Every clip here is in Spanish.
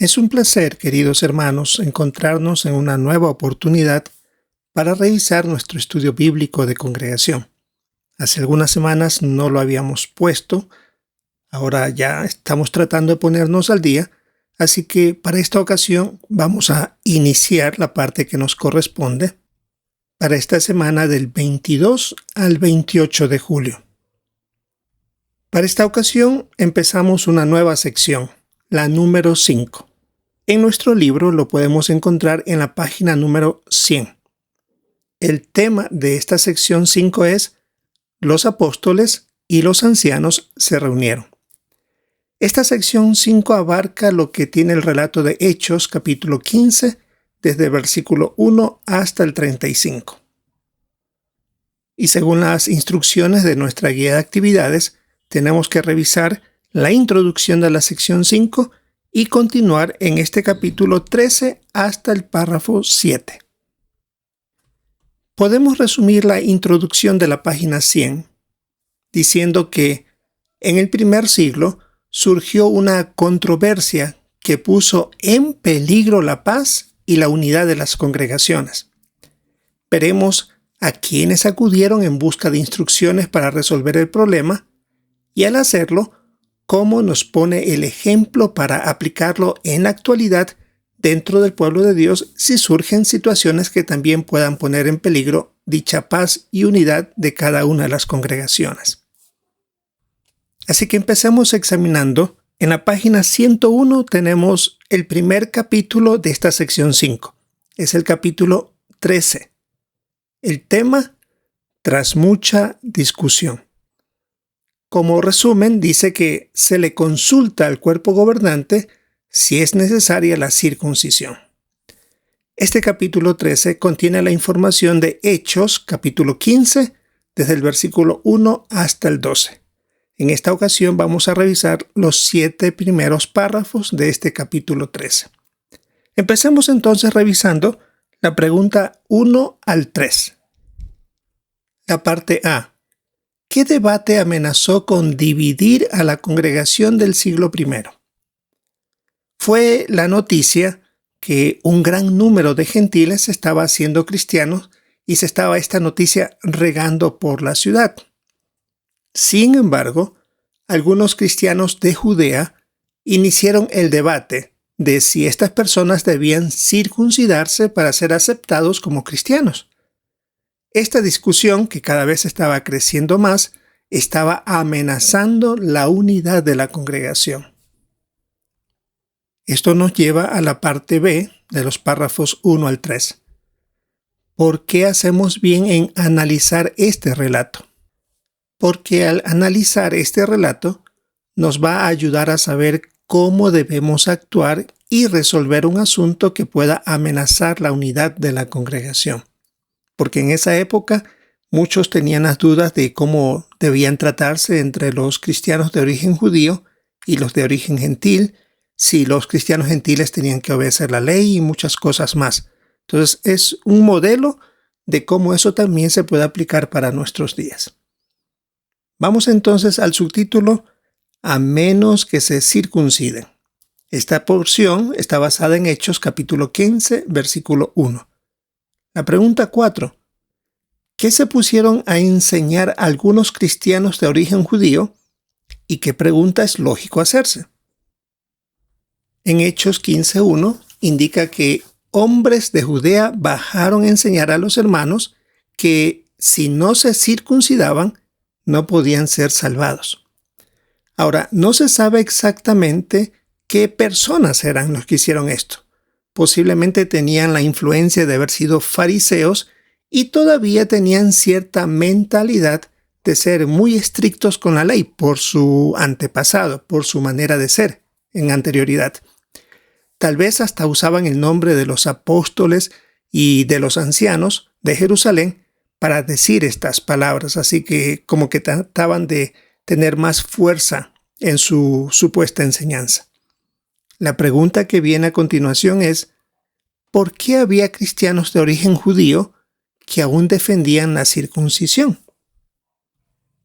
Es un placer, queridos hermanos, encontrarnos en una nueva oportunidad para revisar nuestro estudio bíblico de congregación. Hace algunas semanas no lo habíamos puesto, ahora ya estamos tratando de ponernos al día, así que para esta ocasión vamos a iniciar la parte que nos corresponde para esta semana del 22 al 28 de julio. Para esta ocasión empezamos una nueva sección, la número 5. En nuestro libro lo podemos encontrar en la página número 100. El tema de esta sección 5 es Los apóstoles y los ancianos se reunieron. Esta sección 5 abarca lo que tiene el relato de Hechos, capítulo 15, desde el versículo 1 hasta el 35. Y según las instrucciones de nuestra guía de actividades, tenemos que revisar la introducción de la sección 5 y continuar en este capítulo 13 hasta el párrafo 7. Podemos resumir la introducción de la página 100 diciendo que en el primer siglo surgió una controversia que puso en peligro la paz y la unidad de las congregaciones. Veremos a quienes acudieron en busca de instrucciones para resolver el problema y al hacerlo, cómo nos pone el ejemplo para aplicarlo en la actualidad dentro del pueblo de Dios si surgen situaciones que también puedan poner en peligro dicha paz y unidad de cada una de las congregaciones. Así que empecemos examinando. En la página 101 tenemos el primer capítulo de esta sección 5. Es el capítulo 13. El tema, tras mucha discusión. Como resumen, dice que se le consulta al cuerpo gobernante si es necesaria la circuncisión. Este capítulo 13 contiene la información de Hechos, capítulo 15, desde el versículo 1 hasta el 12. En esta ocasión vamos a revisar los 7 primeros párrafos de este capítulo 13. Empecemos entonces revisando la pregunta 1 al 3. La parte A. ¿Qué debate amenazó con dividir a la congregación del siglo I? Fue la noticia que un gran número de gentiles estaba siendo cristianos y se estaba esta noticia regando por la ciudad. Sin embargo, algunos cristianos de Judea iniciaron el debate de si estas personas debían circuncidarse para ser aceptados como cristianos. Esta discusión, que cada vez estaba creciendo más, estaba amenazando la unidad de la congregación. Esto nos lleva a la parte B de los párrafos 1 al 3. ¿Por qué hacemos bien en analizar este relato? Porque al analizar este relato nos va a ayudar a saber cómo debemos actuar y resolver un asunto que pueda amenazar la unidad de la congregación. Porque en esa época muchos tenían las dudas de cómo debían tratarse entre los cristianos de origen judío y los de origen gentil, si los cristianos gentiles tenían que obedecer la ley y muchas cosas más. Entonces es un modelo de cómo eso también se puede aplicar para nuestros días. Vamos entonces al subtítulo, a menos que se circunciden. Esta porción está basada en Hechos capítulo 15, versículo 1. La pregunta 4. ¿Qué se pusieron a enseñar algunos cristianos de origen judío? ¿Y qué pregunta es lógico hacerse? En Hechos 15:1 indica que hombres de Judea bajaron a enseñar a los hermanos que si no se circuncidaban, no podían ser salvados. Ahora, no se sabe exactamente qué personas eran los que hicieron esto. Posiblemente tenían la influencia de haber sido fariseos y todavía tenían cierta mentalidad de ser muy estrictos con la ley por su antepasado, por su manera de ser en anterioridad. Tal vez hasta usaban el nombre de los apóstoles y de los ancianos de Jerusalén para decir estas palabras, así que como que trataban de tener más fuerza en su supuesta enseñanza. La pregunta que viene a continuación es, ¿por qué había cristianos de origen judío que aún defendían la circuncisión?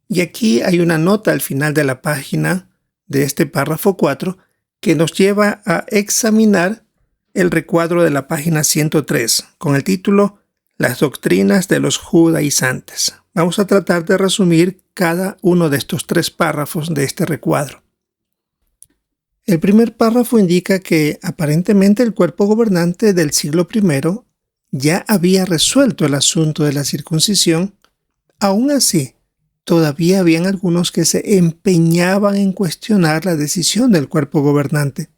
Y aquí hay una nota al final de la página de este párrafo 4 que nos lleva a examinar el recuadro de la página 103 con el título Las doctrinas de los judaizantes. Vamos a tratar de resumir cada uno de estos 3 párrafos de este recuadro. El primer párrafo indica que aparentemente el cuerpo gobernante del siglo I ya había resuelto el asunto de la circuncisión. Aún así, todavía habían algunos que se empeñaban en cuestionar la decisión del cuerpo gobernante.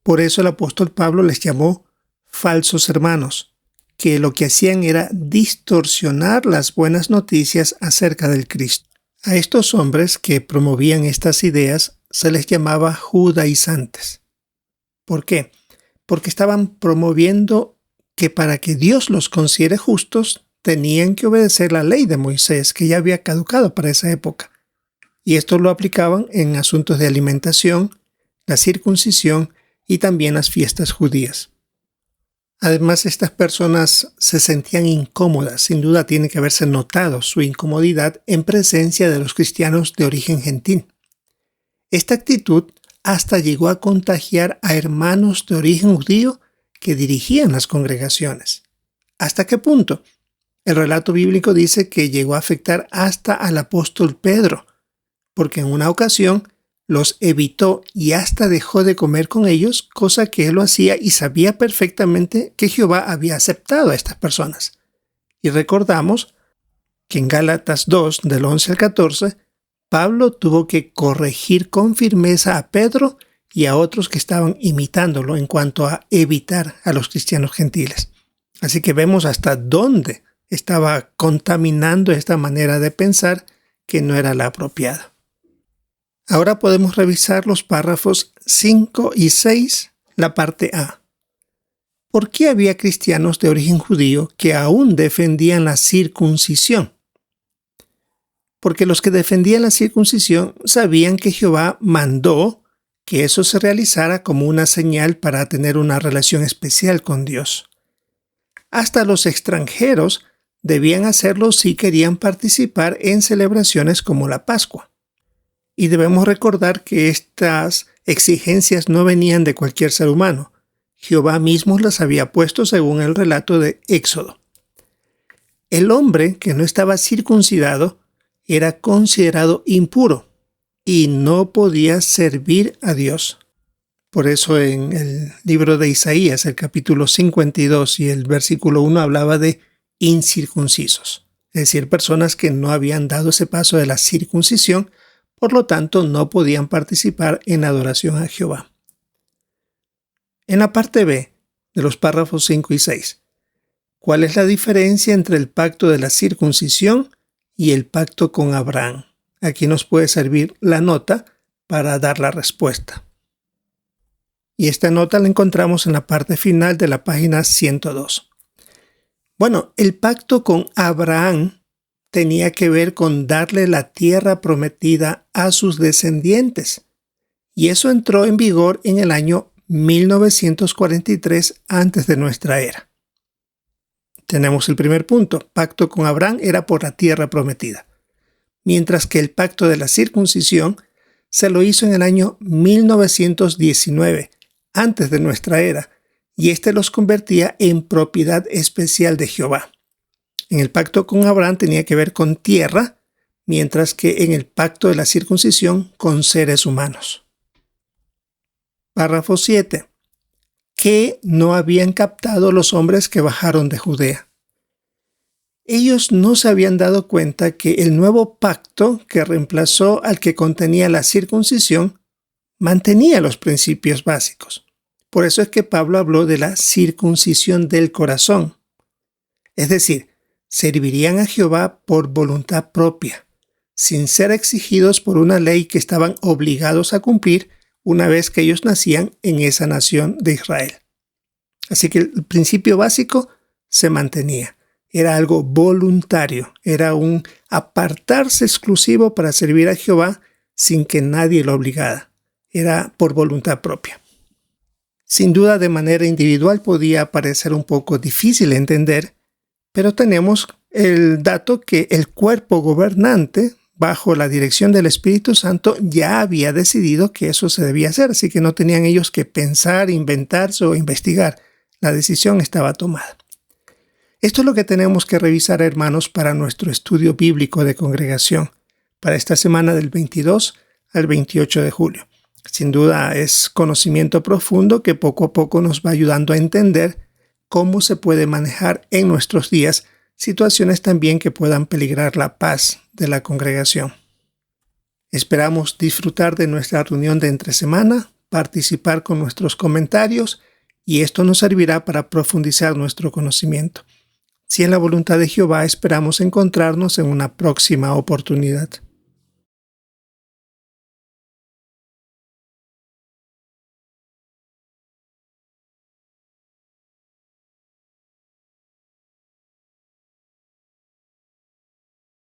Por eso el apóstol Pablo les llamó falsos hermanos, que lo que hacían era distorsionar las buenas noticias acerca del Cristo. A estos hombres que promovían estas ideas se les llamaba judaizantes. ¿Por qué? Porque estaban promoviendo que para que Dios los considere justos, tenían que obedecer la ley de Moisés, que ya había caducado para esa época. Y esto lo aplicaban en asuntos de alimentación, la circuncisión y también las fiestas judías. Además, estas personas se sentían incómodas. Sin duda tiene que haberse notado su incomodidad en presencia de los cristianos de origen gentil. Esta actitud hasta llegó a contagiar a hermanos de origen judío que dirigían las congregaciones. ¿Hasta qué punto? El relato bíblico dice que llegó a afectar hasta al apóstol Pedro, porque en una ocasión los evitó y hasta dejó de comer con ellos, cosa que él lo hacía y sabía perfectamente que Jehová había aceptado a estas personas. Y recordamos que en Gálatas 2, del 11 al 14, Pablo tuvo que corregir con firmeza a Pedro y a otros que estaban imitándolo en cuanto a evitar a los cristianos gentiles. Así que vemos hasta dónde estaba contaminando esta manera de pensar que no era la apropiada. Ahora podemos revisar los párrafos 5 y 6, la parte A. ¿Por qué había cristianos de origen judío que aún defendían la circuncisión? Porque los que defendían la circuncisión sabían que Jehová mandó que eso se realizara como una señal para tener una relación especial con Dios. Hasta los extranjeros debían hacerlo si querían participar en celebraciones como la Pascua. Y debemos recordar que estas exigencias no venían de cualquier ser humano. Jehová mismo las había puesto según el relato de Éxodo. El hombre que no estaba circuncidado era considerado impuro y no podía servir a Dios. Por eso en el libro de Isaías, el capítulo 52 y el versículo 1 hablaba de incircuncisos, es decir, personas que no habían dado ese paso de la circuncisión, por lo tanto no podían participar en adoración a Jehová. En la parte B de los párrafos 5 y 6, ¿cuál es la diferencia entre el pacto de la circuncisión y el pacto con Abraham? Aquí nos puede servir la nota para dar la respuesta. Y esta nota la encontramos en la parte final de la página 102. Bueno, el pacto con Abraham tenía que ver con darle la tierra prometida a sus descendientes. Y eso entró en vigor en el año 1943 antes de nuestra era. Tenemos el primer punto. Pacto con Abraham era por la tierra prometida. Mientras que el pacto de la circuncisión se lo hizo en el año 1919, antes de nuestra era, y este los convertía en propiedad especial de Jehová. En el pacto con Abraham tenía que ver con tierra, mientras que en el pacto de la circuncisión con seres humanos. Párrafo 7. ¿Qué no habían captado los hombres que bajaron de Judea? Ellos no se habían dado cuenta que el nuevo pacto que reemplazó al que contenía la circuncisión mantenía los principios básicos. Por eso es que Pablo habló de la circuncisión del corazón. Es decir, servirían a Jehová por voluntad propia, sin ser exigidos por una ley que estaban obligados a cumplir una vez que ellos nacían en esa nación de Israel. Así que el principio básico se mantenía. Era algo voluntario, era un apartarse exclusivo para servir a Jehová sin que nadie lo obligara. Era por voluntad propia. Sin duda, de manera individual podía parecer un poco difícil de entender, pero tenemos el dato que el cuerpo gobernante bajo la dirección del Espíritu Santo, ya había decidido que eso se debía hacer, así que no tenían ellos que pensar, inventarse o investigar. La decisión estaba tomada. Esto es lo que tenemos que revisar, hermanos, para nuestro estudio bíblico de congregación, para esta semana del 22 al 28 de julio. Sin duda es conocimiento profundo que poco a poco nos va ayudando a entender cómo se puede manejar en nuestros días situaciones también que puedan peligrar la paz de la congregación. Esperamos disfrutar de nuestra reunión de entre semana, participar con nuestros comentarios y esto nos servirá para profundizar nuestro conocimiento. Si es la voluntad de Jehová, esperamos encontrarnos en una próxima oportunidad.